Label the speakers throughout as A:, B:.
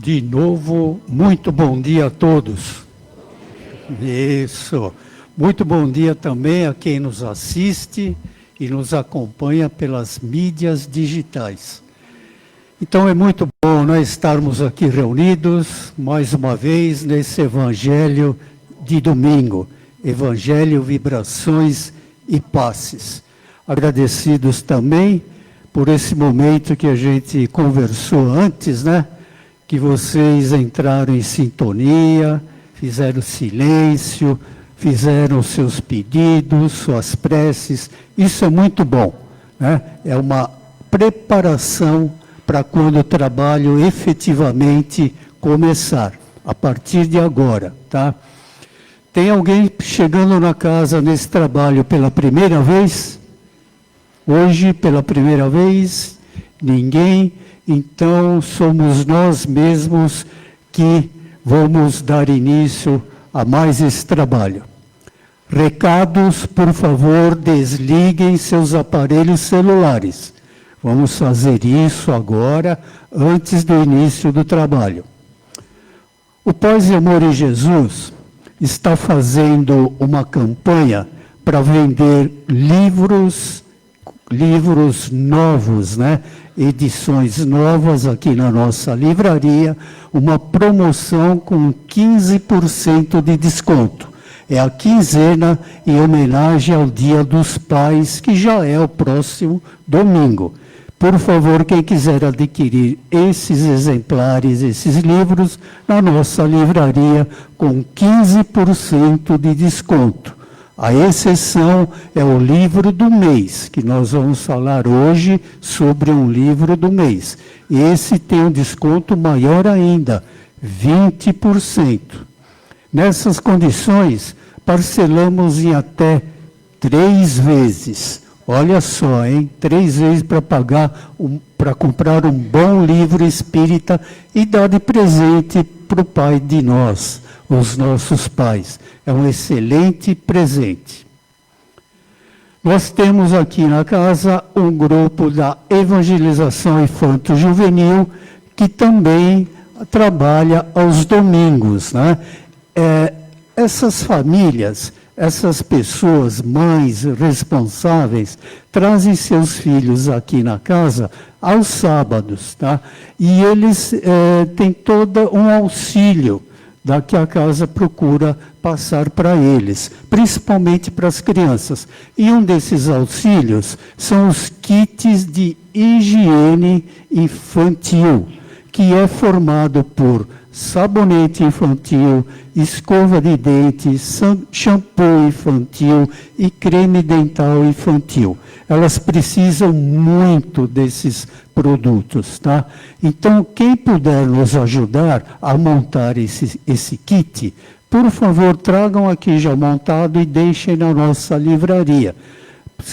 A: De novo, muito bom dia a todos. Isso. Muito bom dia também a quem nos assiste e nos acompanha pelas mídias digitais. Então é muito bom nós estarmos aqui reunidos mais uma vez nesse Evangelho de domingo. Evangelho, vibrações e passes. Agradecidos também por esse momento que a gente conversou antes, né? Que vocês entraram em sintonia, fizeram silêncio, fizeram seus pedidos, suas preces. Isso é muito bom, né? É uma preparação para quando o trabalho efetivamente começar, a partir de agora, tá? Tem alguém chegando na casa nesse trabalho pela primeira vez? Hoje, pela primeira vez? Ninguém? Então, somos nós mesmos que vamos dar início a mais esse trabalho. Recados, por favor, desliguem seus aparelhos celulares. Vamos fazer isso agora, antes do início do trabalho. O Paz e Amor em Jesus está fazendo uma campanha para vender livros novos, né? Edições novas aqui na nossa livraria, uma promoção com 15% de desconto. É a quinzena em homenagem ao Dia dos Pais, que já é o próximo domingo. Por favor, quem quiser adquirir esses exemplares, esses livros, na nossa livraria, com 15% de desconto. A exceção é o livro do mês, que nós vamos falar hoje sobre um livro do mês. Esse tem um desconto maior ainda, 20%. Nessas condições, parcelamos em até 3 vezes. Olha só, hein? 3 vezes para comprar um bom livro espírita e dar de presente para o pai de nós, os nossos pais. É um excelente presente. Nós temos aqui na casa um grupo da evangelização infanto-juvenil que também trabalha aos domingos, né? Essas famílias, essas pessoas, mães responsáveis, trazem seus filhos aqui na casa aos sábados, tá? E eles têm todo um auxílio que a casa procura passar para eles, principalmente para as crianças. E um desses auxílios são os kits de higiene infantil, que é formado por sabonete infantil, escova de dente, shampoo infantil e creme dental infantil. Elas precisam muito desses produtos, tá? Então, quem puder nos ajudar a montar esse kit, por favor, tragam aqui já montado e deixem na nossa livraria.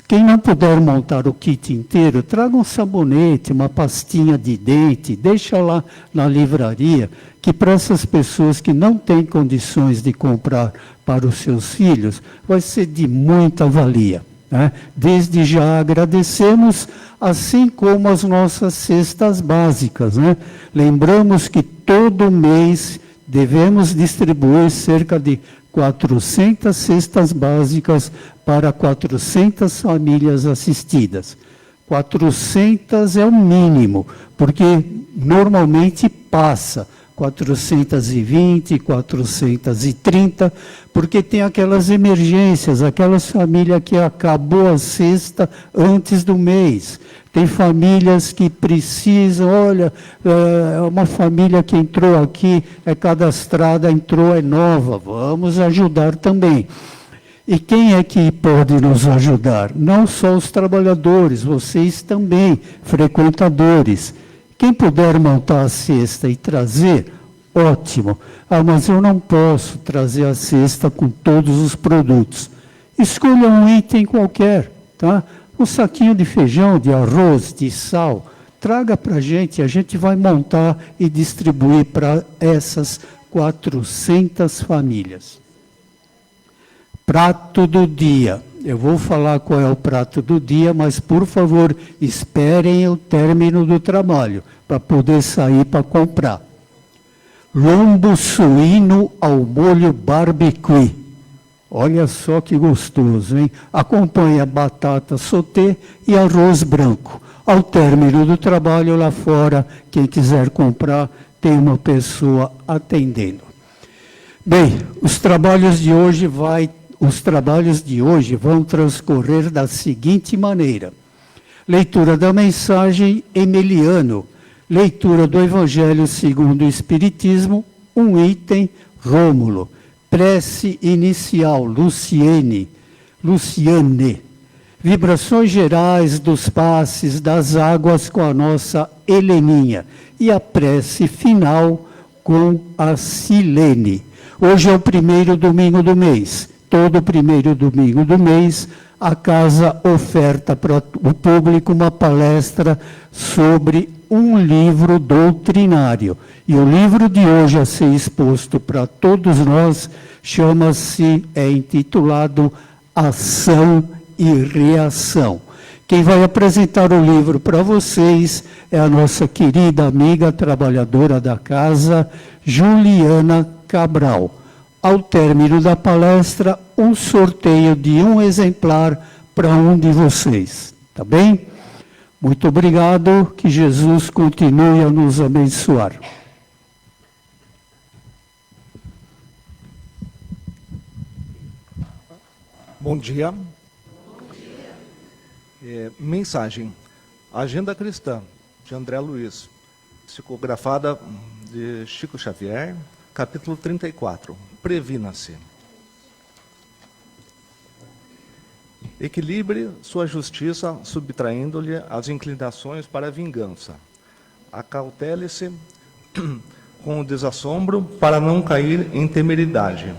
A: Quem não puder montar o kit inteiro, traga um sabonete, uma pastinha de dente, deixa lá na livraria, que para essas pessoas que não têm condições de comprar para os seus filhos, vai ser de muita valia, né? Desde já agradecemos, assim como as nossas cestas básicas, né? Lembramos que todo mês devemos distribuir cerca de 400 cestas básicas para 400 famílias assistidas. 400 é o mínimo, porque normalmente passa 420, 430, porque tem aquelas emergências, aquelas famílias que acabou a cesta antes do mês. Tem famílias que precisam, olha, uma família que entrou aqui, é cadastrada, entrou, é nova, vamos ajudar também. E quem é que pode nos ajudar? Não só os trabalhadores, vocês também, frequentadores. Quem puder montar a cesta e trazer, ótimo. Ah, mas eu não posso trazer a cesta com todos os produtos. Escolha um item qualquer, tá? Um saquinho de feijão, de arroz, de sal, traga para a gente vai montar e distribuir para essas 400 famílias. Prato do dia. Eu vou falar qual é o prato do dia, mas, por favor, esperem o término do trabalho, para poder sair para comprar. lombo suíno ao molho barbecue. Olha só que gostoso, hein? Acompanha batata sauté e arroz branco. Ao término do trabalho lá fora, quem quiser comprar, tem uma pessoa atendendo. Bem, os trabalhos de hoje vão transcorrer da seguinte maneira: leitura da mensagem Emiliano, leitura do Evangelho segundo o Espiritismo, um item Rômulo, prece inicial Luciane, vibrações gerais dos passes das águas com a nossa Heleninha e a prece final com a Silene. Hoje é o primeiro domingo do mês. Todo primeiro domingo do mês, a casa oferta para o público uma palestra sobre um livro doutrinário. E o livro de hoje a ser exposto para todos nós é intitulado Ação e Reação. Quem vai apresentar o livro para vocês é a nossa querida amiga trabalhadora da casa, Juliana Cabral. Ao término da palestra, um sorteio de um exemplar para um de vocês. Tá bem? Muito obrigado, que Jesus continue a nos abençoar.
B: Bom dia. Mensagem. Agenda Cristã, de André Luiz, psicografada de Chico Xavier, capítulo 34. Previna-se. Equilibre sua justiça, subtraindo-lhe as inclinações para a vingança. Acautele-se com o desassombro para não cair em temeridade.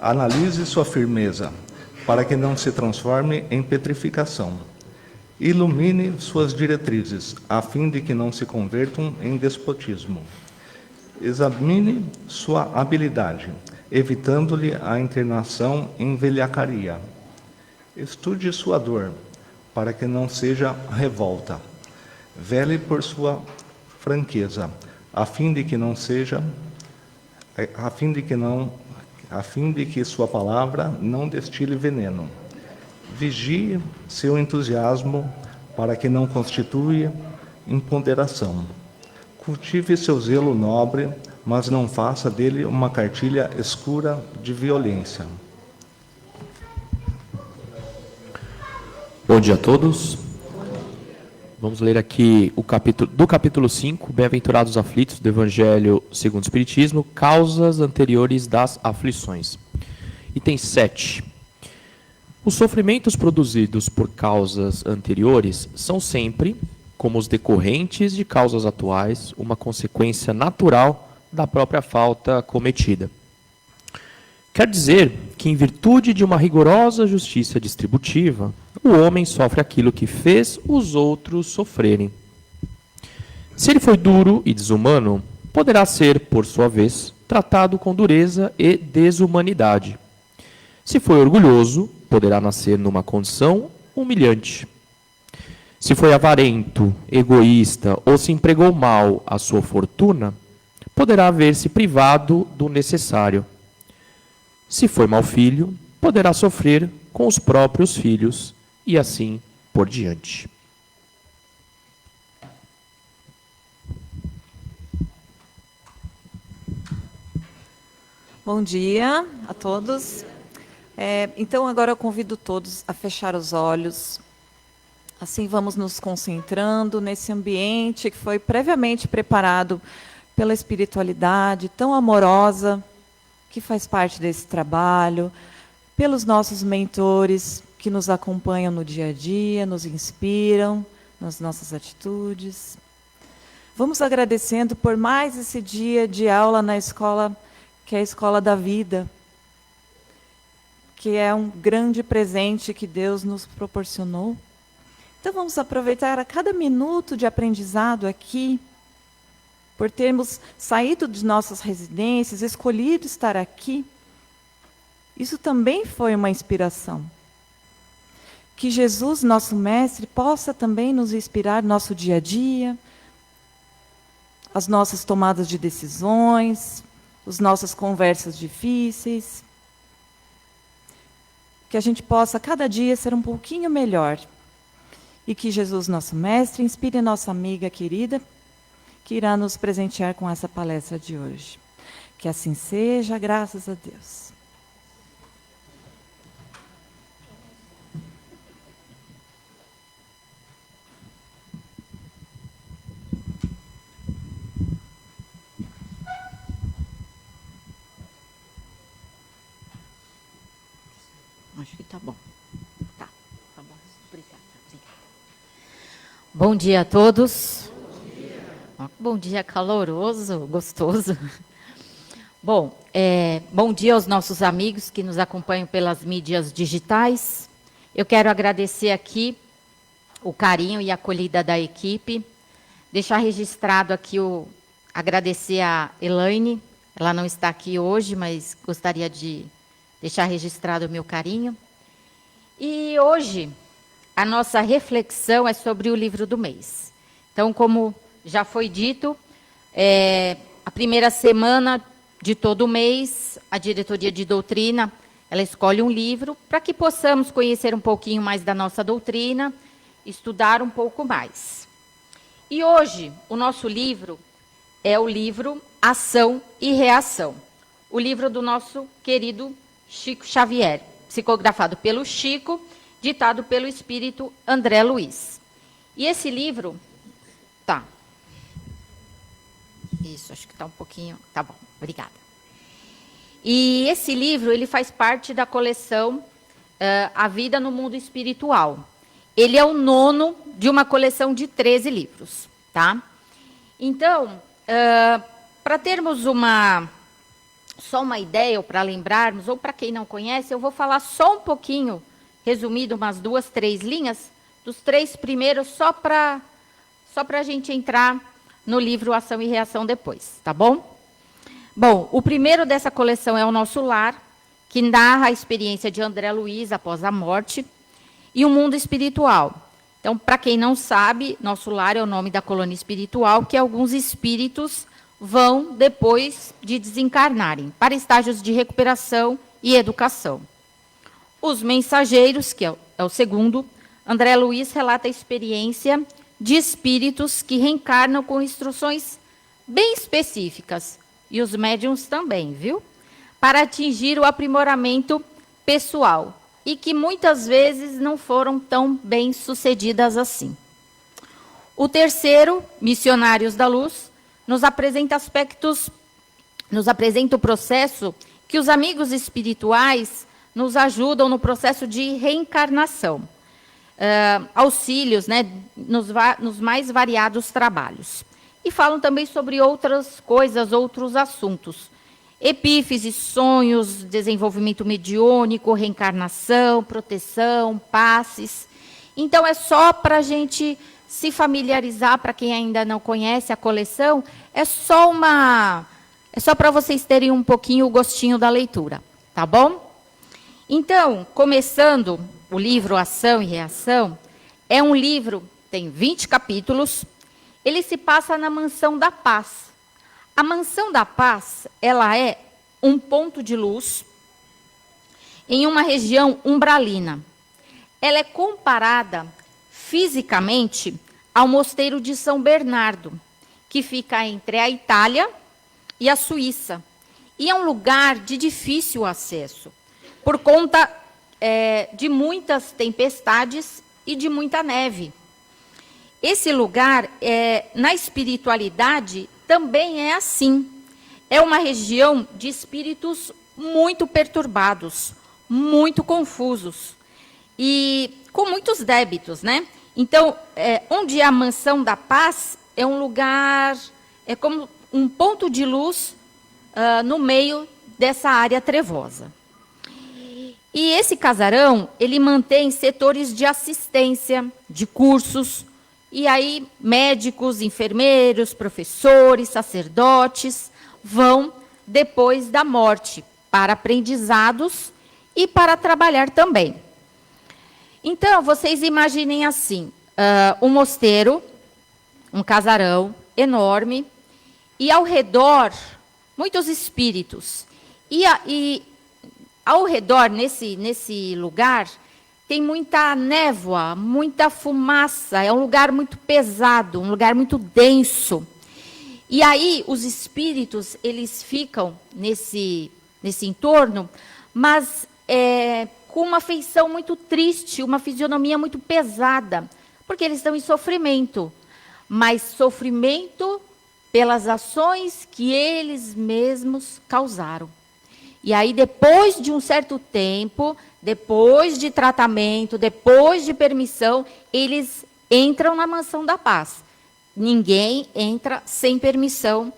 B: Analise sua firmeza, para que não se transforme em petrificação. Ilumine suas diretrizes, a fim de que não se convertam em despotismo. Examine sua habilidade, evitando-lhe a internação em velhacaria. Estude sua dor, para que não seja revolta. Vele por sua franqueza, a fim de que sua palavra não destile veneno. Vigie seu entusiasmo, para que não constitua imponderação. Cultive seu zelo nobre, mas não faça dele uma cartilha escura de violência.
C: Bom dia a todos. Vamos ler aqui do capítulo 5, Bem-aventurados aflitos, do Evangelho segundo o Espiritismo, causas anteriores das aflições. Item 7. Os sofrimentos produzidos por causas anteriores são sempre, como os decorrentes de causas atuais, uma consequência natural da própria falta cometida. Quer dizer que, em virtude de uma rigorosa justiça distributiva, o homem sofre aquilo que fez os outros sofrerem. Se ele foi duro e desumano, poderá ser, por sua vez, tratado com dureza e desumanidade. Se foi orgulhoso, poderá nascer numa condição humilhante. Se foi avarento, egoísta ou se empregou mal a sua fortuna, poderá ver-se privado do necessário. Se foi mau filho, poderá sofrer com os próprios filhos e assim por diante.
D: Bom dia a todos. Então, agora eu convido todos a fechar os olhos. Assim, vamos nos concentrando nesse ambiente que foi previamente preparado pela espiritualidade tão amorosa que faz parte desse trabalho, pelos nossos mentores que nos acompanham no dia a dia, nos inspiram nas nossas atitudes. Vamos agradecendo por mais esse dia de aula na escola, que é a Escola da Vida, que é um grande presente que Deus nos proporcionou. Então, vamos aproveitar a cada minuto de aprendizado aqui, por termos saído de nossas residências, escolhido estar aqui. Isso também foi uma inspiração. Que Jesus, nosso Mestre, possa também nos inspirar no nosso dia a dia, as nossas tomadas de decisões, as nossas conversas difíceis. Que a gente possa, cada dia, ser um pouquinho melhor. E que Jesus, nosso mestre, inspire nossa amiga querida, que irá nos presentear com essa palestra de hoje. Que assim seja, graças a Deus.
E: Acho que tá bom. Tá bom. Obrigada. Bom dia a todos. Bom dia caloroso, gostoso. Bom, bom dia aos nossos amigos que nos acompanham pelas mídias digitais. Eu quero agradecer aqui o carinho e a acolhida da equipe. Deixar registrado aqui agradecer a Elaine. Ela não está aqui hoje, mas gostaria de deixar registrado o meu carinho. E hoje, a nossa reflexão é sobre o livro do mês. Então, como já foi dito, a primeira semana de todo mês, a diretoria de doutrina, ela escolhe um livro para que possamos conhecer um pouquinho mais da nossa doutrina, estudar um pouco mais. E hoje, o nosso livro é o livro Ação e Reação, o livro do nosso querido Chico Xavier, psicografado pelo Chico, ditado pelo espírito André Luiz. E esse livro, tá. Isso, acho que está um pouquinho, tá bom, obrigada. E esse livro, ele faz parte da coleção A Vida no Mundo Espiritual. Ele é o 9º de uma coleção de 13 livros, tá? Então, para termos só uma ideia, ou para lembrarmos, ou para quem não conhece, eu vou falar só um pouquinho, resumido, umas 2, 3 linhas, dos 3 primeiros, só para a gente entrar no livro Ação e Reação depois, tá bom? Bom, o primeiro dessa coleção é O Nosso Lar, que narra a experiência de André Luiz após a morte, e o mundo espiritual. Então, para quem não sabe, Nosso Lar é o nome da colônia espiritual, que alguns espíritos vão depois de desencarnarem, para estágios de recuperação e educação. Os Mensageiros, que é o segundo, André Luiz relata a experiência de espíritos que reencarnam com instruções bem específicas, e os médiuns também, viu? Para atingir o aprimoramento pessoal, e que muitas vezes não foram tão bem sucedidas assim. O terceiro, Missionários da Luz, nos apresenta o processo que os amigos espirituais nos ajudam no processo de reencarnação, auxílios, né, nos mais variados trabalhos. E falam também sobre outras coisas, outros assuntos. Epífise, sonhos, desenvolvimento mediúnico, reencarnação, proteção, passes. Então, é só para a gente se familiarizar, para quem ainda não conhece a coleção, é só para vocês terem um pouquinho o gostinho da leitura, tá bom? Então, começando o livro Ação e Reação, é um livro, tem 20 capítulos, ele se passa na Mansão da Paz. A Mansão da Paz, ela é um ponto de luz em uma região umbralina. Ela é comparada fisicamente ao mosteiro de São Bernardo, que fica entre a Itália e a Suíça. E é um lugar de difícil acesso, por conta de muitas tempestades e de muita neve. Esse lugar, na espiritualidade, também é assim. É uma região de espíritos muito perturbados, muito confusos e com muitos débitos, né? Então, onde é a Mansão da Paz, é um lugar, é como um ponto de luz no meio dessa área trevosa. E esse casarão, ele mantém setores de assistência, de cursos, e aí médicos, enfermeiros, professores, sacerdotes vão depois da morte para aprendizados e para trabalhar também. Então, vocês imaginem assim, um mosteiro, um casarão enorme, e ao redor muitos espíritos. E ao redor, nesse lugar, tem muita névoa, muita fumaça, é um lugar muito pesado, um lugar muito denso. E aí os espíritos, eles ficam nesse entorno, mas com uma feição muito triste, uma fisionomia muito pesada, porque eles estão em sofrimento, mas sofrimento pelas ações que eles mesmos causaram. E aí, depois de um certo tempo, depois de tratamento, depois de permissão, eles entram na mansão da paz. Ninguém entra sem permissão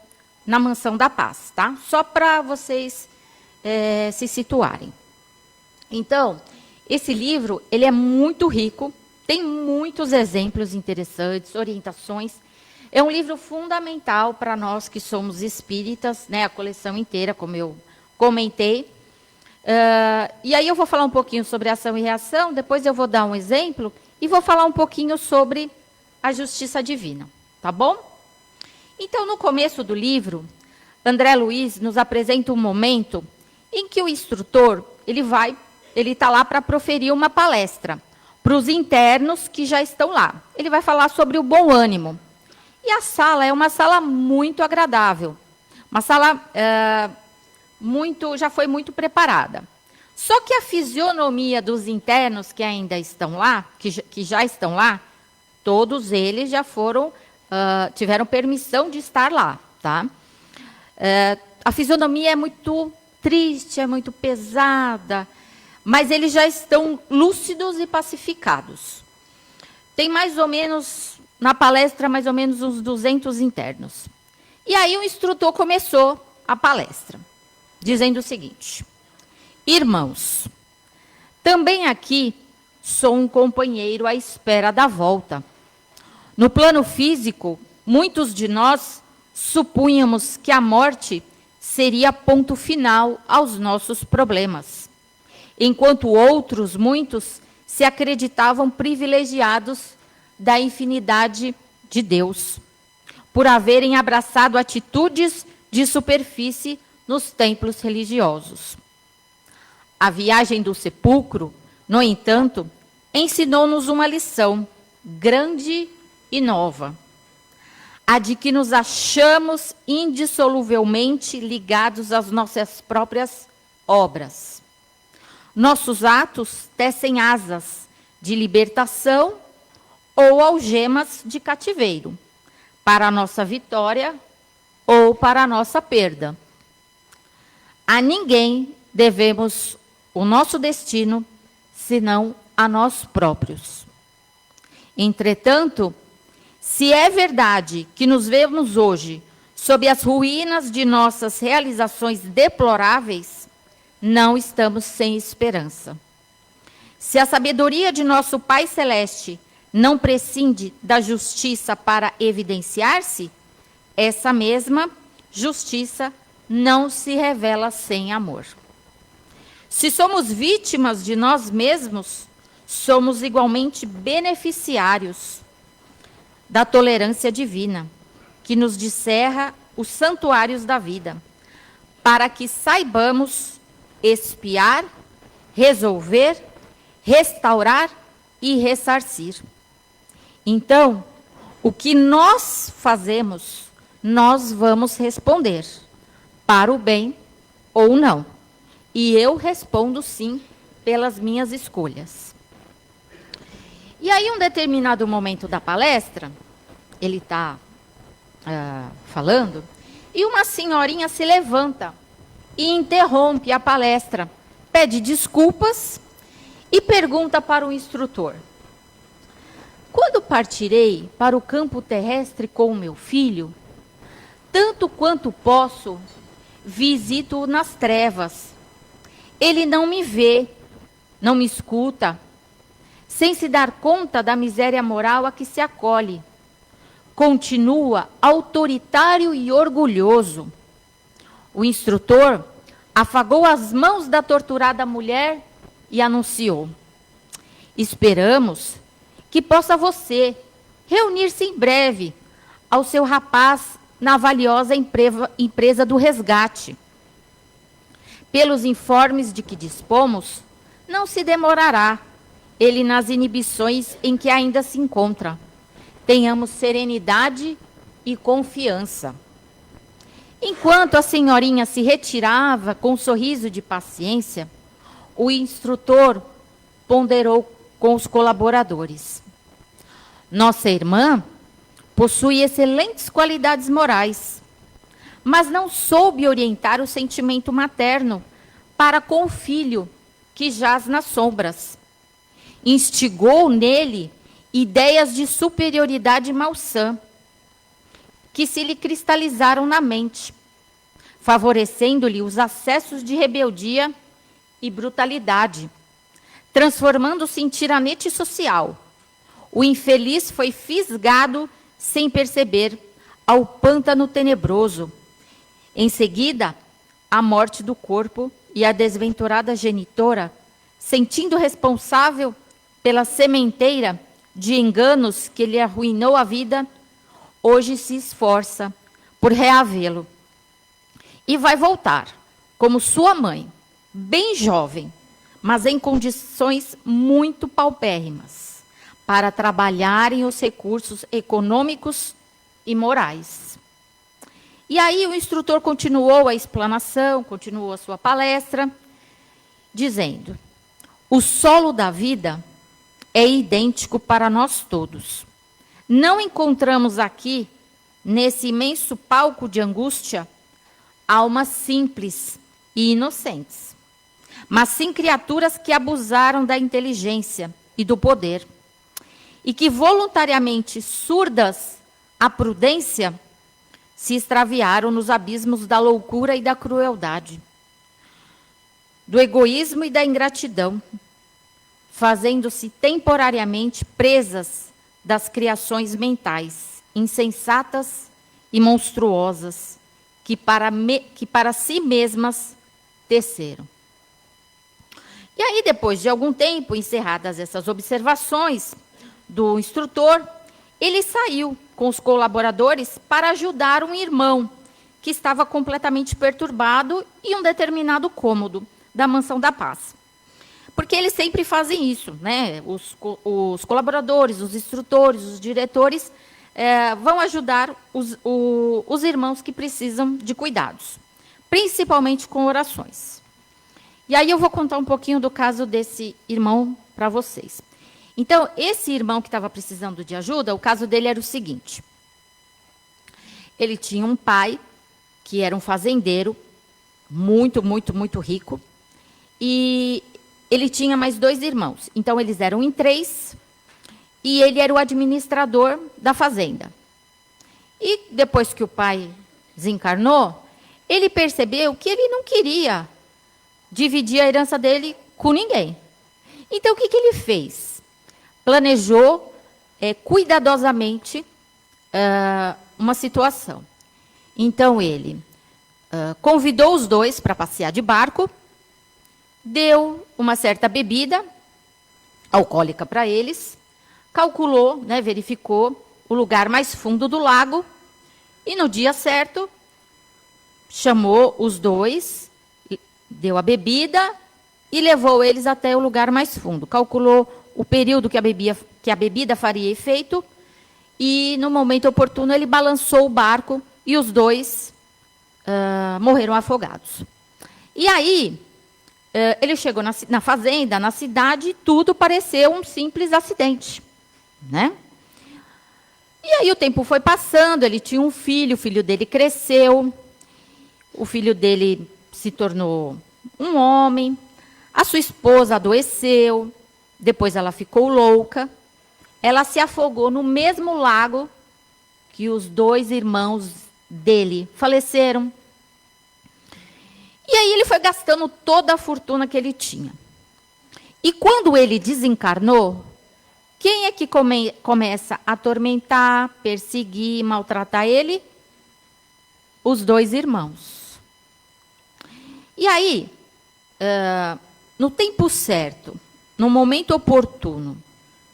E: na mansão da paz, tá? Só para vocês se situarem. Então, esse livro, ele é muito rico, tem muitos exemplos interessantes, orientações. É um livro fundamental para nós que somos espíritas, né? A coleção inteira, como eu comentei. E aí eu vou falar um pouquinho sobre ação e reação, depois eu vou dar um exemplo e vou falar um pouquinho sobre a justiça divina, tá bom? Então, no começo do livro, André Luiz nos apresenta um momento em que o instrutor, ele está lá para proferir uma palestra para os internos que já estão lá. Ele vai falar sobre o bom ânimo. E a sala é uma sala muito agradável, uma sala já foi muito preparada. Só que a fisionomia dos internos que ainda estão lá, que já estão lá, todos eles já tiveram permissão de estar lá, tá? A fisionomia é muito triste, é muito pesada, mas eles já estão lúcidos e pacificados. Tem mais ou menos, na palestra, mais ou menos uns 200 internos. E aí o instrutor começou a palestra, dizendo o seguinte: irmãos, também aqui sou um companheiro à espera da volta. No plano físico, muitos de nós supunhamos que a morte seria ponto final aos nossos problemas, enquanto outros, muitos, se acreditavam privilegiados da infinidade de Deus, por haverem abraçado atitudes de superfície nos templos religiosos. A viagem do sepulcro, no entanto, ensinou-nos uma lição grande e nova, a de que nos achamos indissoluvelmente ligados às nossas próprias obras. Nossos atos tecem asas de libertação ou algemas de cativeiro, para a nossa vitória ou para a nossa perda. A ninguém devemos o nosso destino, senão a nós próprios. Entretanto, se é verdade que nos vemos hoje sob as ruínas de nossas realizações deploráveis, não estamos sem esperança. Se a sabedoria de nosso Pai Celeste não prescinde da justiça para evidenciar-se, essa mesma justiça não se revela sem amor. Se somos vítimas de nós mesmos, somos igualmente beneficiários da tolerância divina, que nos descerra os santuários da vida, para que saibamos expiar, resolver, restaurar e ressarcir. Então, o que nós fazemos, nós vamos responder, para o bem ou não. E eu respondo sim, pelas minhas escolhas. E aí, um determinado momento da palestra, ele está falando, e uma senhorinha se levanta e interrompe a palestra, pede desculpas e pergunta para o instrutor: quando partirei para o campo terrestre com o meu filho, tanto quanto posso, visito-o nas trevas. Ele não me vê, não me escuta, sem se dar conta da miséria moral a que se acolhe. Continua autoritário e orgulhoso. O instrutor afagou as mãos da torturada mulher e anunciou: esperamos que possa você reunir-se em breve ao seu rapaz na valiosa empresa do resgate. Pelos informes de que dispomos, não se demorará ele nas inibições em que ainda se encontra. Tenhamos serenidade e confiança. Enquanto a senhorinha se retirava com um sorriso de paciência, o instrutor ponderou com os colaboradores. Nossa irmã possui excelentes qualidades morais, mas não soube orientar o sentimento materno para com o filho que jaz nas sombras. Instigou nele ideias de superioridade malsã, que se lhe cristalizaram na mente, favorecendo-lhe os acessos de rebeldia e brutalidade, transformando-se em tiranete social. O infeliz foi fisgado sem perceber ao pântano tenebroso. Em seguida, a morte do corpo e a desventurada genitora, sentindo responsável pela sementeira de enganos que lhe arruinou a vida, hoje se esforça por reavê-lo. E vai voltar, como sua mãe, bem jovem, mas em condições muito paupérrimas, para trabalharem os recursos econômicos e morais. E aí o instrutor continuou a explanação, continuou a sua palestra, dizendo: o solo da vida é idêntico para nós todos. Não encontramos aqui, nesse imenso palco de angústia, almas simples e inocentes, mas sim criaturas que abusaram da inteligência e do poder, e que voluntariamente surdas à prudência, se extraviaram nos abismos da loucura e da crueldade, do egoísmo e da ingratidão, fazendo-se temporariamente presas das criações mentais, insensatas e monstruosas, que para si mesmas teceram. E aí, depois de algum tempo, encerradas essas observações do instrutor, ele saiu com os colaboradores para ajudar um irmão que estava completamente perturbado em um determinado cômodo da Mansão da Paz. Porque eles sempre fazem isso, né? Os colaboradores, os instrutores, os diretores vão ajudar os irmãos que precisam de cuidados, principalmente com orações. E aí eu vou contar um pouquinho do caso desse irmão para vocês. Então, esse irmão que estava precisando de ajuda, o caso dele era o seguinte: ele tinha um pai que era um fazendeiro, muito, muito, muito rico, e ele tinha mais 2 irmãos. Então, eles eram em 3, e ele era o administrador da fazenda. E depois que o pai desencarnou, ele percebeu que ele não queria dividir a herança dele com ninguém. Então, o que ele fez? Planejou cuidadosamente uma situação. Então, ele convidou os 2 para passear de barco, deu uma certa bebida alcoólica para eles, calculou, né, verificou o lugar mais fundo do lago, e no dia certo chamou os 2, deu a bebida e levou eles até o lugar mais fundo. Calculou o período que a bebida faria efeito, e no momento oportuno ele balançou o barco e os 2 morreram afogados. E aí ele chegou na fazenda, na cidade, e tudo pareceu um simples acidente, né? E aí o tempo foi passando, ele tinha um filho, o filho dele cresceu, o filho dele se tornou um homem, a sua esposa adoeceu, depois ela ficou louca, ela se afogou no mesmo lago que os 2 irmãos dele faleceram. E aí ele foi gastando toda a fortuna que ele tinha. E quando ele desencarnou, quem é que começa a atormentar, perseguir, maltratar ele? Os 2 irmãos. E aí, no tempo certo, no momento oportuno,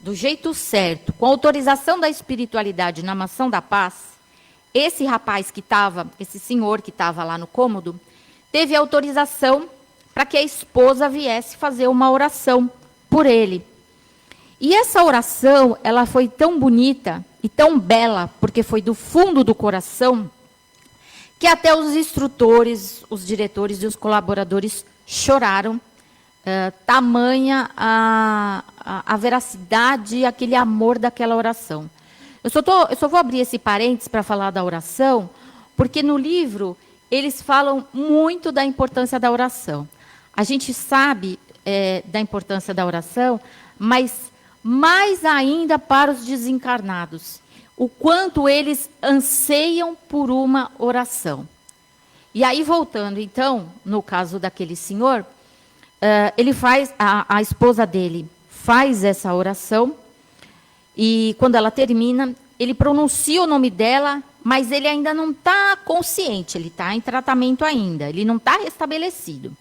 E: do jeito certo, com autorização da espiritualidade na Mansão da Paz, esse rapaz que estava, esse senhor que estava lá no cômodo, teve autorização para que a esposa viesse fazer uma oração por ele. E essa oração, ela foi tão bonita e tão bela, porque foi do fundo do coração, que até os instrutores, os diretores e os colaboradores choraram, tamanha a veracidade e aquele amor daquela oração. Eu só vou abrir esse parênteses para falar da oração, porque no livro eles falam muito da importância da oração. A gente sabe da importância da oração, mas mais ainda para os desencarnados, o quanto eles anseiam por uma oração. E aí, voltando, então, no caso daquele senhor, ele faz, a esposa dele faz essa oração, e quando ela termina, ele pronuncia o nome dela, mas ele ainda não está consciente, ele está em tratamento ainda, ele não está restabelecido.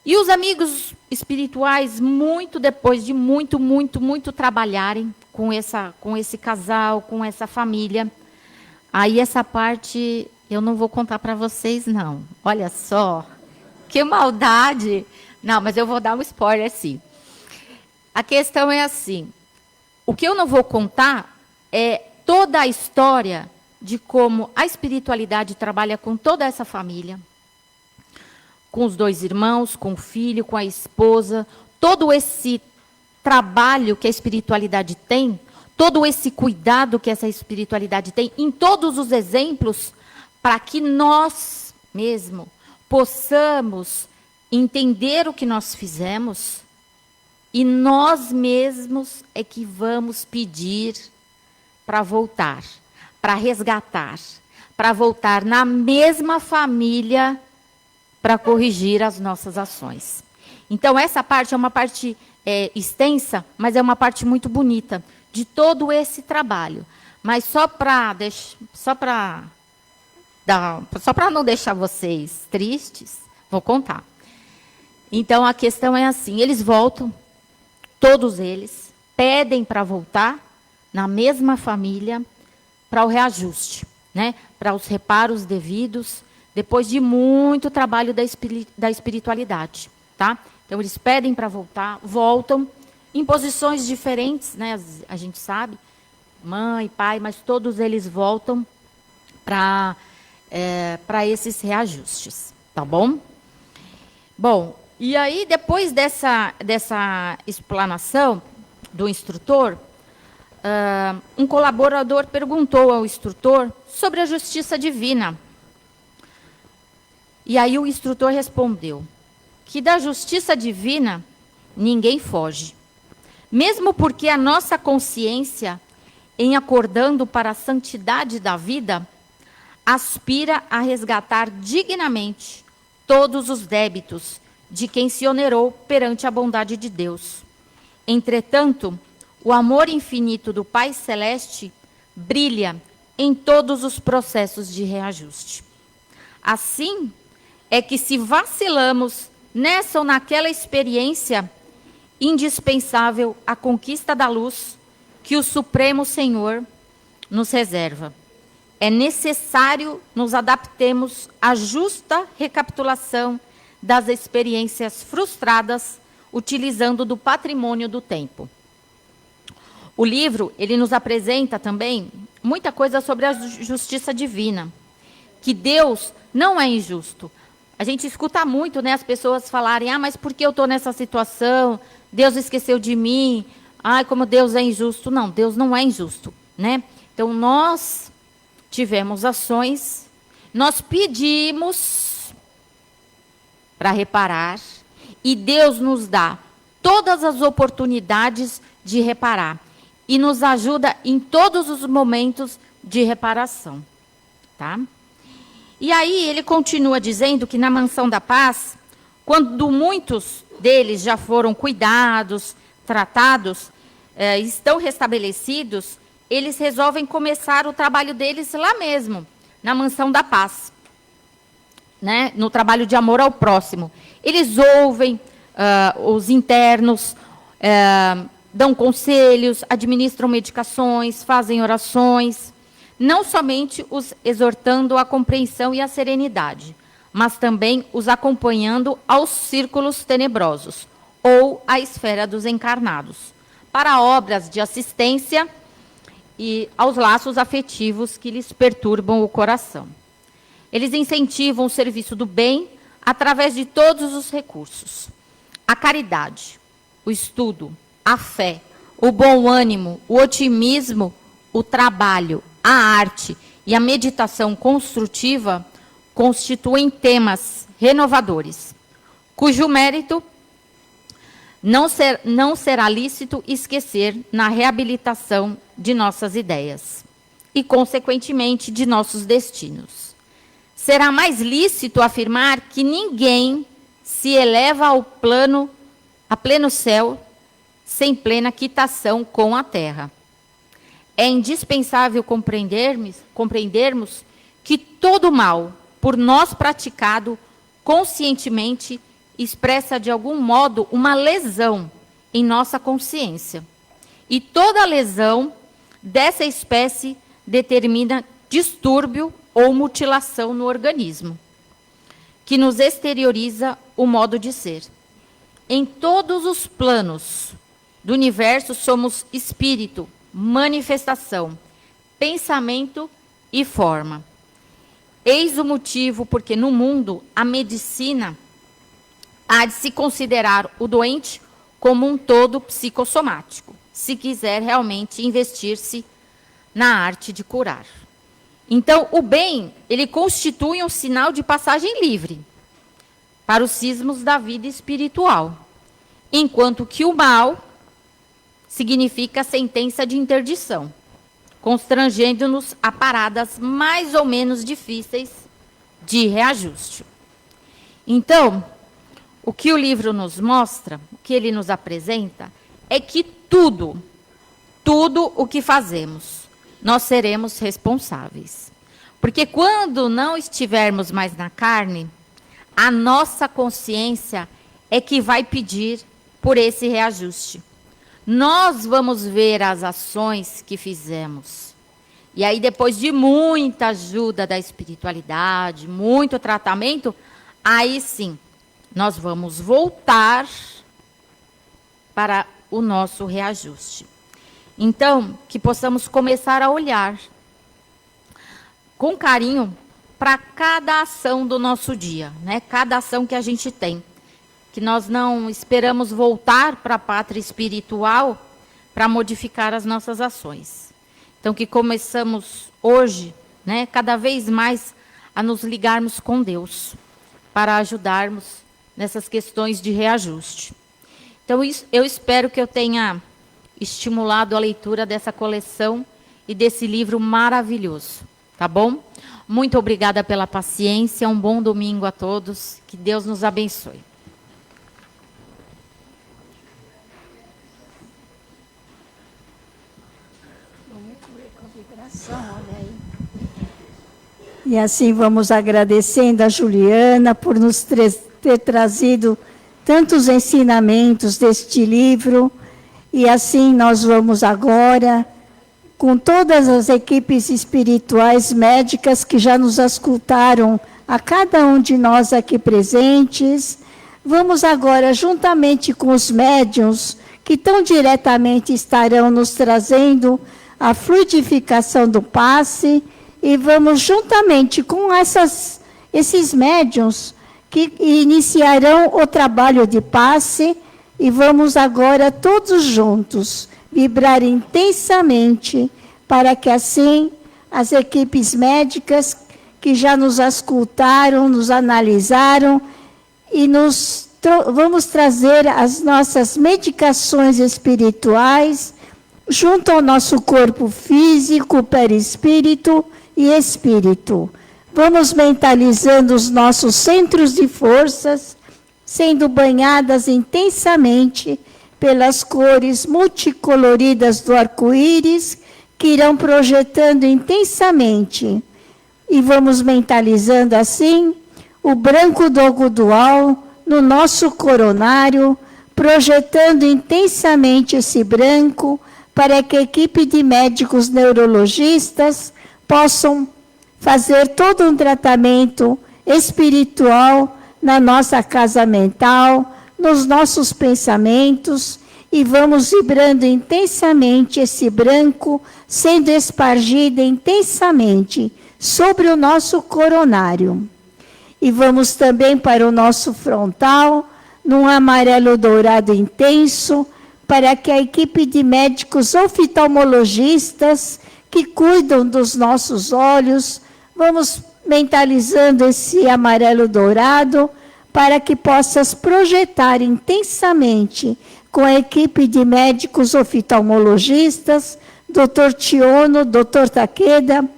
E: E os amigos espirituais, muito depois de muito trabalharem com esse casal, com essa família, aí essa parte eu não vou contar para vocês, não. Olha só, que maldade. Não, mas eu vou dar um spoiler, sim. A questão é assim, o que eu não vou contar é toda a história de como a espiritualidade trabalha com toda essa família, com os 2 irmãos, com o filho, com a esposa, todo esse trabalho que a espiritualidade tem, todo esse cuidado que essa espiritualidade tem, em todos os exemplos, para que nós mesmo possamos entender o que nós fizemos, e nós mesmos é que vamos pedir para voltar, para resgatar, para voltar na mesma família, para corrigir as nossas ações. Então, essa parte é uma parte extensa, mas é uma parte muito bonita de todo esse trabalho. Mas só para não deixar vocês tristes, vou contar. Então, a questão é assim, eles voltam, todos eles, pedem para voltar na mesma família para o reajuste, né? Para os reparos devidos, depois de muito trabalho da espiritualidade, tá? Então, eles pedem para voltar, voltam em posições diferentes, né? A gente sabe, mãe, pai, mas todos eles voltam para esses reajustes, tá bom? Bom, e aí, depois dessa explanação do instrutor, um colaborador perguntou ao instrutor sobre a justiça divina. E aí o instrutor respondeu que da justiça divina ninguém foge. Mesmo porque a nossa consciência, em acordando para a santidade da vida, aspira a resgatar dignamente todos os débitos de quem se onerou perante a bondade de Deus. Entretanto, o amor infinito do Pai Celeste brilha em todos os processos de reajuste. Assim, é que se vacilamos nessa ou naquela experiência, indispensável a conquista da luz que o Supremo Senhor nos reserva. É necessário nos adaptemos à justa recapitulação das experiências frustradas, utilizando do patrimônio do tempo. O livro, ele nos apresenta também muita coisa sobre a justiça divina, que Deus não é injusto. A gente escuta muito, né, as pessoas falarem, mas por que eu estou nessa situação? Deus esqueceu de mim. Como Deus é injusto. Não, Deus não é injusto, né? Então, nós tivemos ações, nós pedimos para reparar, e Deus nos dá todas as oportunidades de reparar, e nos ajuda em todos os momentos de reparação, tá? E aí ele continua dizendo que na Mansão da Paz, quando muitos deles já foram cuidados, tratados, estão restabelecidos, eles resolvem começar o trabalho deles lá mesmo, na Mansão da Paz, né? No trabalho de amor ao próximo. Eles ouvem os internos, dão conselhos, administram medicações, fazem orações. não somente os exortando à compreensão e à serenidade, mas também os acompanhando aos círculos tenebrosos, ou à esfera dos encarnados, para obras de assistência e aos laços afetivos que lhes perturbam o coração. Eles incentivam o serviço do bem através de todos os recursos. A caridade, o estudo, a fé, o bom ânimo, o otimismo, o trabalho, a arte e a meditação construtiva constituem temas renovadores, cujo mérito não será lícito esquecer na reabilitação de nossas ideias e, consequentemente, de nossos destinos. Será mais lícito afirmar que ninguém se eleva a pleno céu sem plena quitação com a terra. É indispensável compreendermos que todo mal, por nós praticado conscientemente, expressa de algum modo uma lesão em nossa consciência. E toda lesão dessa espécie determina distúrbio ou mutilação no organismo, que nos exterioriza o modo de ser. Em todos os planos do universo somos espírito, manifestação, pensamento e forma. Eis o motivo porque no mundo a medicina há de se considerar o doente como um todo psicossomático, se quiser realmente investir-se na arte de curar. Então, o bem, ele constitui um sinal de passagem livre para os cismos da vida espiritual, enquanto que o mal significa sentença de interdição, constrangendo-nos a paradas mais ou menos difíceis de reajuste. Então, o que o livro nos mostra, o que ele nos apresenta, é que tudo o que fazemos, nós seremos responsáveis. Porque quando não estivermos mais na carne, a nossa consciência é que vai pedir por esse reajuste. Nós vamos ver as ações que fizemos. E aí, depois de muita ajuda da espiritualidade, muito tratamento, aí sim, nós vamos voltar para o nosso reajuste. Então, que possamos começar a olhar com carinho para cada ação do nosso dia, né? Cada ação que a gente tem. Que nós não esperamos voltar para a pátria espiritual para modificar as nossas ações. Então, que começamos hoje, né, cada vez mais a nos ligarmos com Deus, para ajudarmos nessas questões de reajuste. Então, eu espero que eu tenha estimulado a leitura dessa coleção e desse livro maravilhoso, tá bom? Muito obrigada pela paciência, um bom domingo a todos, que Deus nos abençoe.
F: E assim vamos agradecendo a Juliana por nos ter trazido tantos ensinamentos deste livro. E assim nós vamos agora, com todas as equipes espirituais médicas que já nos escutaram, a cada um de nós aqui presentes, vamos agora, juntamente com os médiuns, que tão diretamente estarão nos trazendo a fluidificação do passe, e vamos juntamente com esses médiuns que iniciarão o trabalho de passe, e vamos agora todos juntos vibrar intensamente para que assim as equipes médicas que já nos auscultaram, nos analisaram e vamos trazer as nossas medicações espirituais junto ao nosso corpo físico, perispírito e espírito. Vamos mentalizando os nossos centros de forças, sendo banhadas intensamente pelas cores multicoloridas do arco-íris, que irão projetando intensamente. E vamos mentalizando assim o branco do algodoal no nosso coronário, projetando intensamente esse branco para que a equipe de médicos neurologistas possam fazer todo um tratamento espiritual na nossa casa mental, nos nossos pensamentos, e vamos vibrando intensamente esse branco, sendo espargido intensamente sobre o nosso coronário. E vamos também para o nosso frontal, num amarelo dourado intenso, para que a equipe de médicos oftalmologistas que cuidam dos nossos olhos, vamos mentalizando esse amarelo dourado, para que possas projetar intensamente com a equipe de médicos oftalmologistas, Dr. Tiono, Dr. Takeda,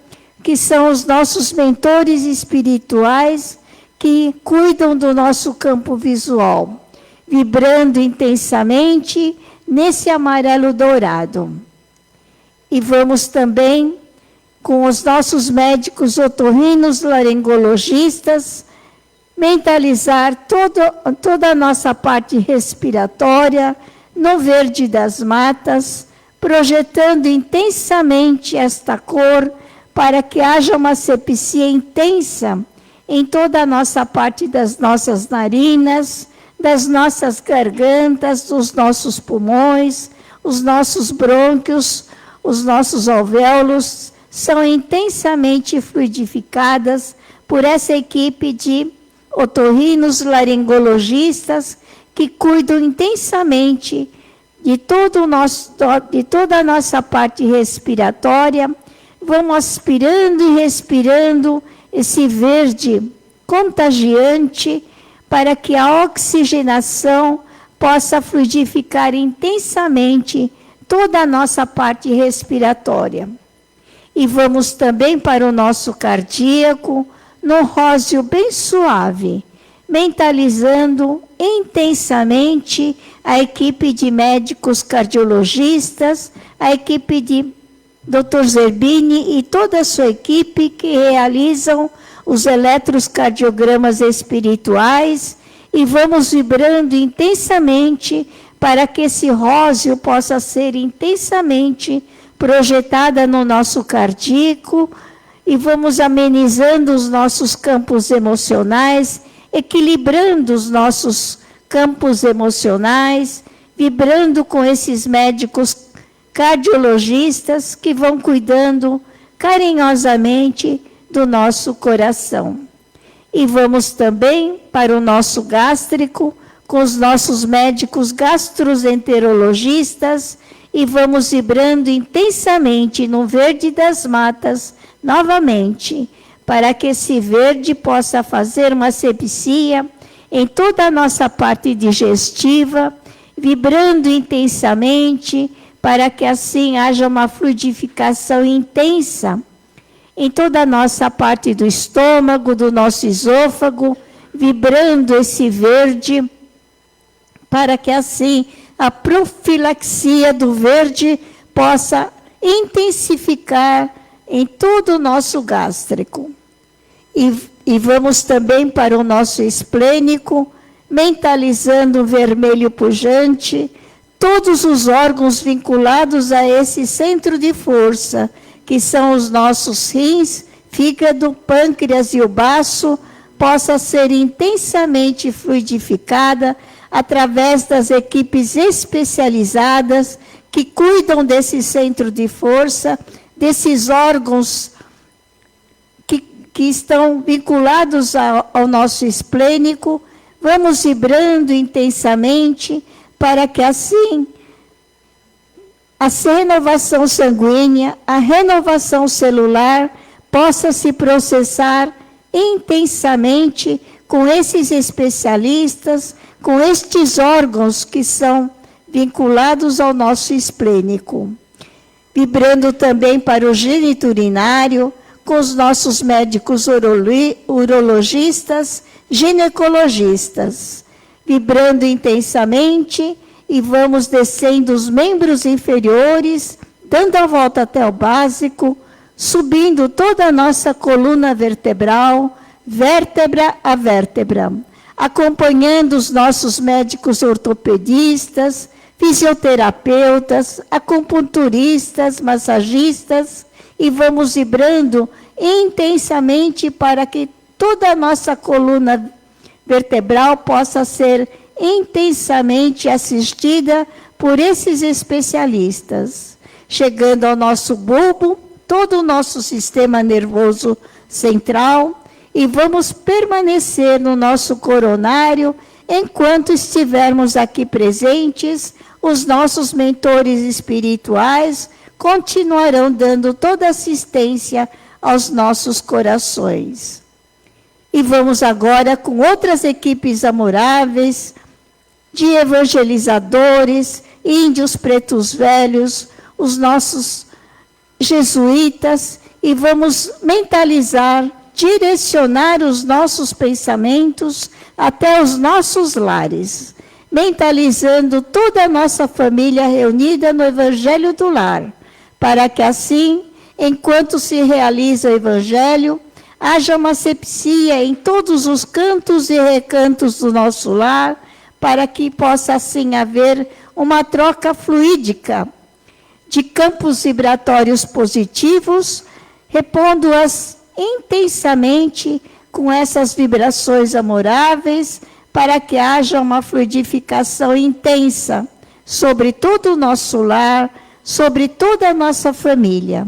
F: que são os nossos mentores espirituais que cuidam do nosso campo visual, vibrando intensamente nesse amarelo dourado. E vamos também com os nossos médicos otorrinos laringologistas, mentalizar toda a nossa parte respiratória no verde das matas, projetando intensamente esta cor para que haja uma asepsia intensa em toda a nossa parte das nossas narinas, das nossas gargantas, dos nossos pulmões, os nossos brônquios, os nossos alvéolos, são intensamente fluidificadas por essa equipe de otorrinos laringologistas que cuidam intensamente de toda a nossa parte respiratória. Vamos aspirando e respirando esse verde contagiante para que a oxigenação possa fluidificar intensamente toda a nossa parte respiratória. E vamos também para o nosso cardíaco, no róseo bem suave, mentalizando intensamente a equipe de médicos cardiologistas, a equipe de Dr. Zerbini e toda a sua equipe que realizam os eletrocardiogramas espirituais, e vamos vibrando intensamente para que esse róseo possa ser intensamente projetada no nosso cardíaco, e vamos amenizando os nossos campos emocionais, equilibrando os nossos campos emocionais, vibrando com esses médicos cardiologistas que vão cuidando carinhosamente do nosso coração. E vamos também para o nosso gástrico, com os nossos médicos gastroenterologistas, e vamos vibrando intensamente no verde das matas, novamente, para que esse verde possa fazer uma asepsia em toda a nossa parte digestiva, vibrando intensamente, para que assim haja uma fluidificação intensa em toda a nossa parte do estômago, do nosso esôfago, vibrando esse verde, para que assim a profilaxia do verde possa intensificar em todo o nosso gástrico. E vamos também para o nosso esplênico, mentalizando o vermelho pujante, todos os órgãos vinculados a esse centro de força, que são os nossos rins, fígado, pâncreas e o baço, possa ser intensamente fluidificada através das equipes especializadas que cuidam desse centro de força, desses órgãos que estão vinculados ao nosso esplênico. Vamos vibrando intensamente para que assim a renovação sanguínea, a renovação celular possa se processar intensamente com esses especialistas, com estes órgãos que são vinculados ao nosso esplênico. Vibrando também para o geniturinário, com os nossos médicos urologistas, ginecologistas. Vibrando intensamente, e vamos descendo os membros inferiores, dando a volta até o básico, subindo toda a nossa coluna vertebral, vértebra a vértebra, acompanhando os nossos médicos ortopedistas, fisioterapeutas, acupunturistas, massagistas, e vamos vibrando intensamente para que toda a nossa coluna vertebral possa ser intensamente assistida por esses especialistas, chegando ao nosso bulbo, todo o nosso sistema nervoso central, e vamos permanecer no nosso coronário enquanto estivermos aqui presentes. Os nossos mentores espirituais continuarão dando toda assistência aos nossos corações. E vamos agora com outras equipes amoráveis, de evangelizadores, índios pretos velhos, os nossos jesuítas, e vamos mentalizar, direcionar os nossos pensamentos até os nossos lares, mentalizando toda a nossa família reunida no Evangelho do Lar, para que assim, enquanto se realiza o Evangelho, haja uma asepsia em todos os cantos e recantos do nosso lar, para que possa assim haver uma troca fluídica de campos vibratórios positivos, repondo-as intensamente com essas vibrações amoráveis, para que haja uma fluidificação intensa sobre todo o nosso lar, sobre toda a nossa família.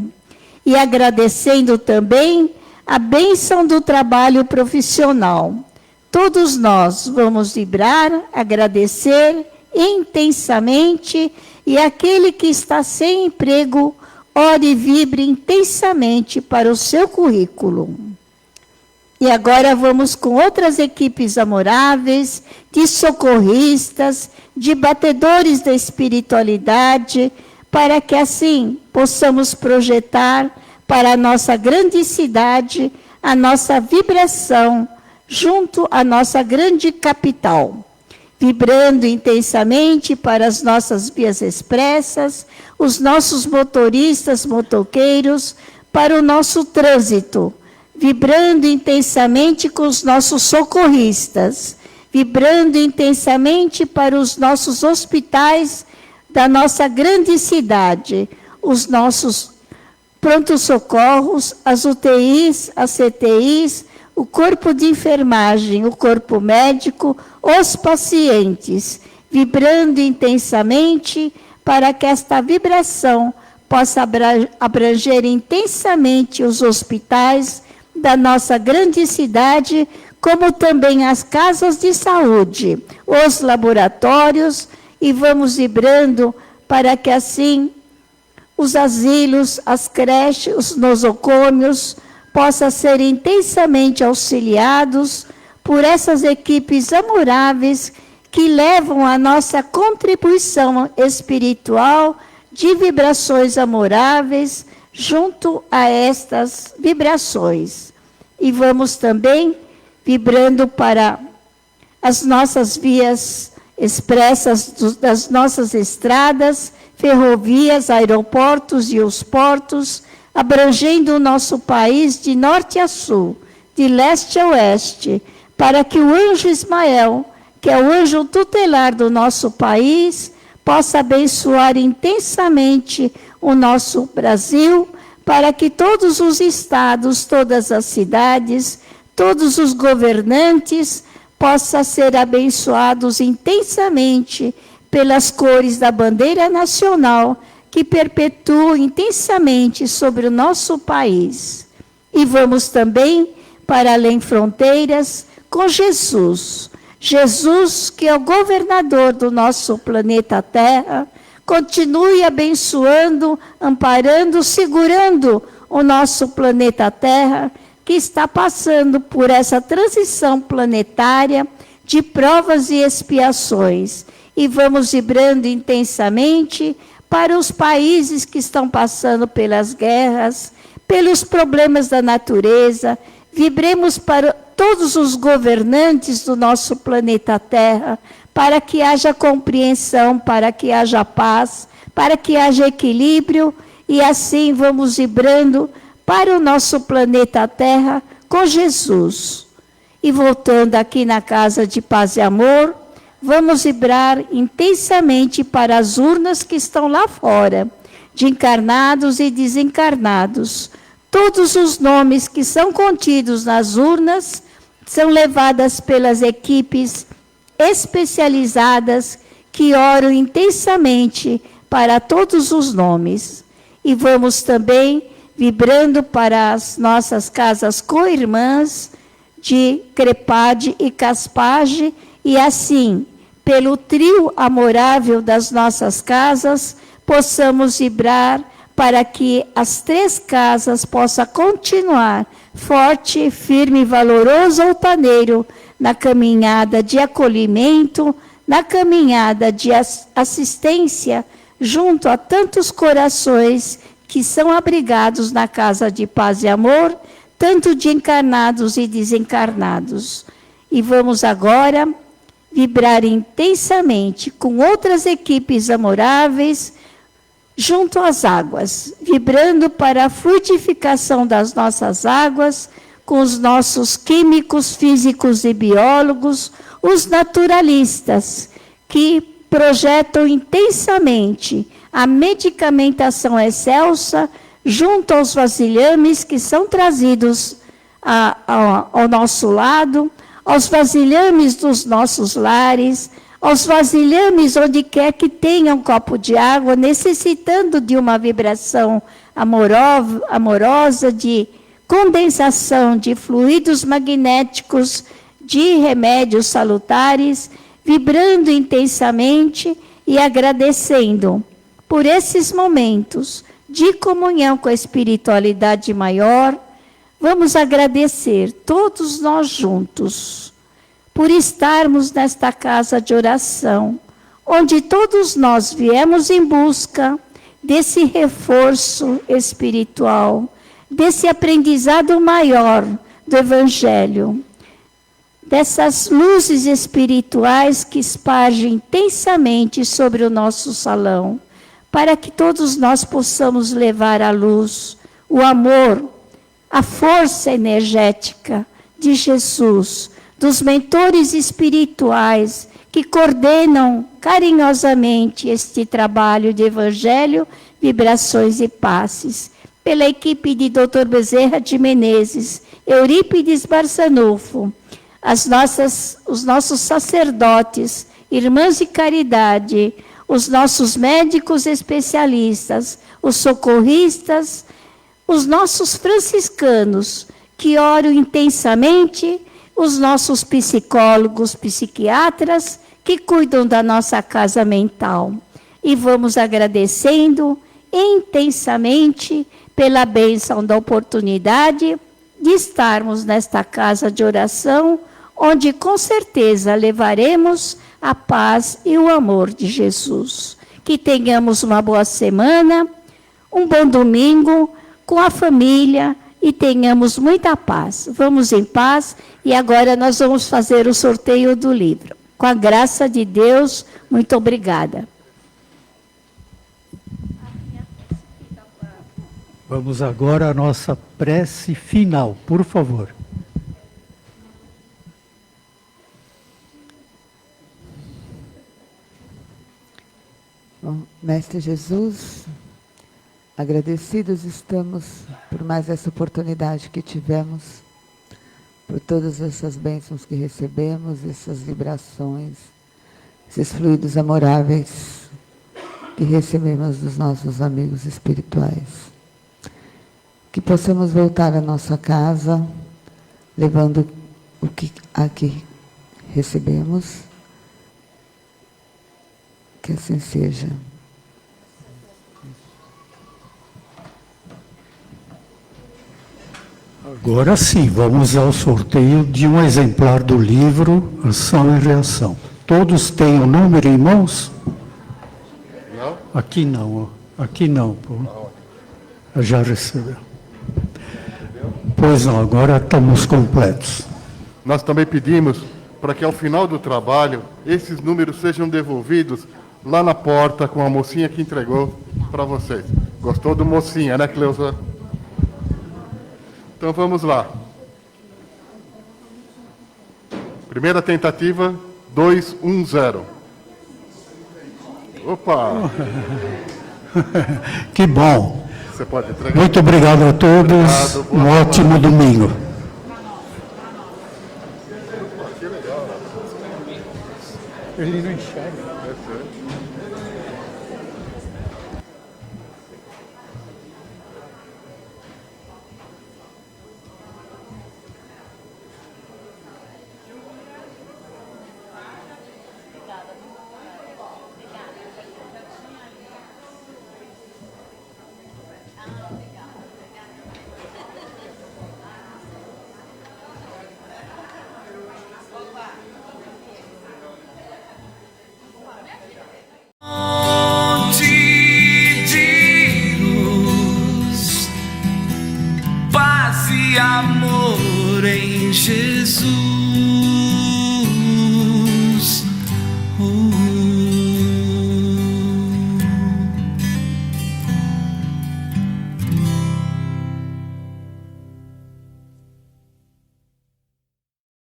F: E agradecendo também a bênção do trabalho profissional. Todos nós vamos vibrar, agradecer intensamente, e aquele que está sem emprego, ore e vibre intensamente para o seu currículo. E agora vamos com outras equipes amoráveis, de socorristas, de batedores da espiritualidade, para que assim possamos projetar para a nossa grande cidade a nossa vibração junto à nossa grande capital, vibrando intensamente para as nossas vias expressas, os nossos motoristas, motoqueiros, para o nosso trânsito, vibrando intensamente com os nossos socorristas, vibrando intensamente para os nossos hospitais da nossa grande cidade, os nossos pronto-socorros, as UTIs, as CTIs, o corpo de enfermagem, o corpo médico, os pacientes, vibrando intensamente para que esta vibração possa abranger intensamente os hospitais da nossa grande cidade, como também as casas de saúde, os laboratórios, e vamos vibrando para que assim os asilos, as creches, os nosocômios possam ser intensamente auxiliados por essas equipes amoráveis que levam a nossa contribuição espiritual de vibrações amoráveis junto a estas vibrações. E vamos também vibrando para as nossas vias expressas das nossas estradas, ferrovias, aeroportos e os portos, abrangendo o nosso país de norte a sul, de leste a oeste, para que o anjo Ismael, que é o anjo tutelar do nosso país, possa abençoar intensamente o nosso Brasil, para que todos os estados, todas as cidades, todos os governantes possam ser abençoados intensamente pelas cores da bandeira nacional, que perpetua intensamente sobre o nosso país. E vamos também para além fronteiras com Jesus. Jesus, que é o governador do nosso planeta Terra, continue abençoando, amparando, segurando o nosso planeta Terra, que está passando por essa transição planetária de provas e expiações. E vamos vibrando intensamente para os países que estão passando pelas guerras, pelos problemas da natureza. Vibremos para todos os governantes do nosso planeta Terra, para que haja compreensão, para que haja paz, para que haja equilíbrio, e assim vamos vibrando para o nosso planeta Terra com Jesus. E voltando aqui na Casa de Paz e Amor, vamos vibrar intensamente para as urnas que estão lá fora, de encarnados e desencarnados. Todos os nomes que são contidos nas urnas são levadas pelas equipes especializadas que oram intensamente para todos os nomes. E vamos também vibrando para as nossas casas co-irmãs de Crepade e Caspage, e assim, pelo trio amorável das nossas casas, possamos vibrar para que as 3 casas possam continuar forte, firme e valoroso altaneiro na caminhada de acolhimento, na caminhada de assistência junto a tantos corações que são abrigados na casa de paz e amor, tanto de encarnados e desencarnados. E vamos agora vibrar intensamente com outras equipes amoráveis junto às águas, vibrando para a frutificação das nossas águas, com os nossos químicos, físicos e biólogos, os naturalistas, que projetam intensamente a medicamentação excelsa junto aos vasilhames que são trazidos ao nosso lado, aos vasilhames dos nossos lares, aos vasilhames onde quer que tenha um copo de água, necessitando de uma vibração amorosa, de condensação de fluidos magnéticos, de remédios salutares, vibrando intensamente e agradecendo por esses momentos de comunhão com a espiritualidade maior. Vamos agradecer todos nós juntos por estarmos nesta casa de oração, onde todos nós viemos em busca desse reforço espiritual, desse aprendizado maior do Evangelho, dessas luzes espirituais que espargem intensamente sobre o nosso salão, para que todos nós possamos levar a luz, o amor, a força energética de Jesus, dos mentores espirituais que coordenam carinhosamente este trabalho de Evangelho, vibrações e passes, pela equipe de Dr. Bezerra de Menezes, Eurípides Barçanufo, os nossos sacerdotes, irmãs de caridade, os nossos médicos especialistas, os socorristas, os nossos franciscanos, que oram intensamente, os nossos psicólogos, psiquiatras, que cuidam da nossa casa mental. E vamos agradecendo intensamente pela bênção da oportunidade de estarmos nesta casa de oração, onde com certeza levaremos a paz e o amor de Jesus. Que tenhamos uma boa semana, um bom domingo com a família e tenhamos muita paz. Vamos em paz e agora nós vamos fazer o sorteio do livro. Com a graça de Deus, muito obrigada.
A: Vamos agora à nossa prece final, por favor.
G: Bom, Mestre Jesus, agradecidos estamos por mais essa oportunidade que tivemos, por todas essas bênçãos que recebemos, essas vibrações, esses fluidos amoráveis que recebemos dos nossos amigos espirituais. Que possamos voltar à nossa casa, levando o que aqui recebemos. Que assim seja.
A: Agora sim, vamos ao sorteio de um exemplar do livro Ação e Reação. Todos têm o número em mãos?
H: Não?
A: Aqui não, aqui não. Pô. Já recebeu. Pois não, agora estamos completos.
H: Nós também pedimos para que ao final do trabalho, esses números sejam devolvidos lá na porta com a mocinha que entregou para vocês. Gostou do mocinha, né, Cleusa? Então vamos lá. Primeira tentativa, 210. Opa!
A: Que bom.
H: Você pode entregar.
A: Muito obrigado a todos.
H: Obrigado, boa
A: Um ótimo domingo.
H: Que legal.
I: Ele não enxerga.
J: De luz, paz e amor em Jesus.